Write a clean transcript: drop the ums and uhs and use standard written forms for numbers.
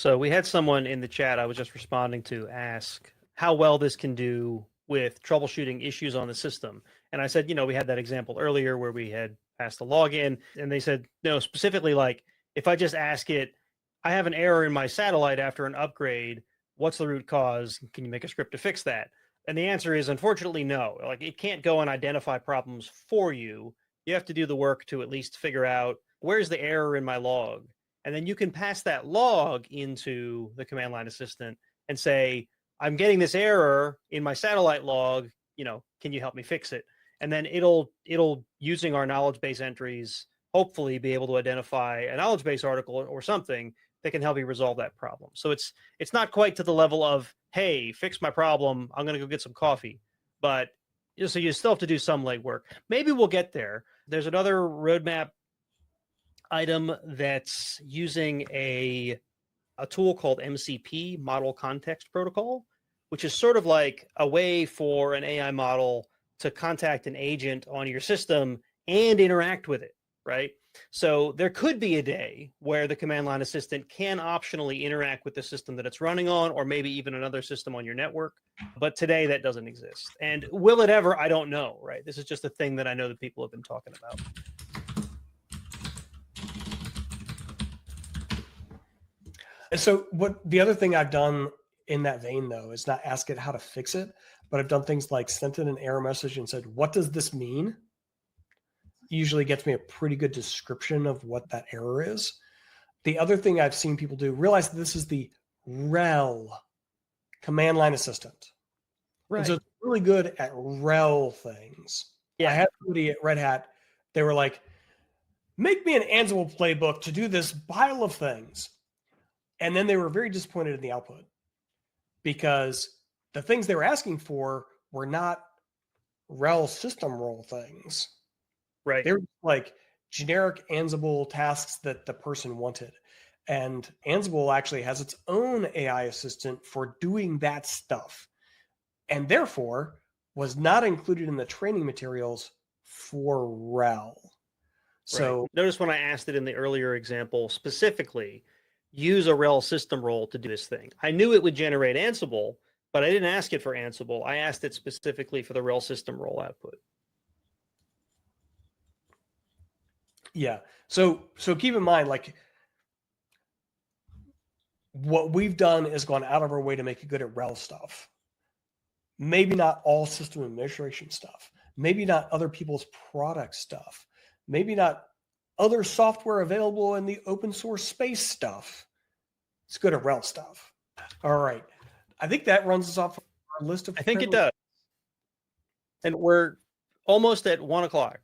So we had someone in the chat I was just responding to ask how well this can do with troubleshooting issues on the system. And I said, we had that example earlier where we had passed the login, and they said, no, specifically like if I just ask it, I have an error in my satellite after an upgrade. What's the root cause? Can you make a script to fix that? And the answer is unfortunately no. Like it can't go and identify problems for you. You have to do the work to at least figure out where's the error in my log. And then you can pass that log into the command line assistant and say, I'm getting this error in my satellite log, can you help me fix it? And then it'll using our knowledge base entries, hopefully be able to identify a knowledge base article or something that can help you resolve that problem. So it's not quite to the level of, hey, fix my problem, I'm going to go get some coffee. But so you still have to do some legwork. Maybe we'll get there. There's another roadmap item that's using a tool called MCP, Model Context Protocol, which is sort of like a way for an AI model to contact an agent on your system and interact with it, right? So there could be a day where the command line assistant can optionally interact with the system that it's running on, or maybe even another system on your network. But today that doesn't exist. And will it ever? I don't know, right? This is just a thing that I know that people have been talking about. So the other thing I've done in that vein, though, is not ask it how to fix it, but I've done things like sent it an error message and said, what does this mean? Usually gets me a pretty good description of what that error is. The other thing I've seen people do, realize that this is the RHEL command line assistant. Right. And so it's really good at RHEL things. Yeah. I had somebody at Red Hat, they were like, make me an Ansible playbook to do this pile of things. And then they were very disappointed in the output because the things they were asking for were not RHEL system role things. Right. They were like generic Ansible tasks that the person wanted. And Ansible actually has its own AI assistant for doing that stuff, and therefore was not included in the training materials for RHEL. So right. Notice when I asked it in the earlier example, specifically, use a RHEL system role to do this thing. I knew it would generate Ansible, but I didn't ask it for Ansible. I asked it specifically for the RHEL system role output. Yeah. So keep in mind, like, what we've done is gone out of our way to make it good at RHEL stuff. Maybe not all system administration stuff. Maybe not other people's product stuff. Maybe not other software available in the open source space stuff. It's good at RHEL stuff. All right. I think that runs us off our list of. I think it does. And we're almost at 1 o'clock.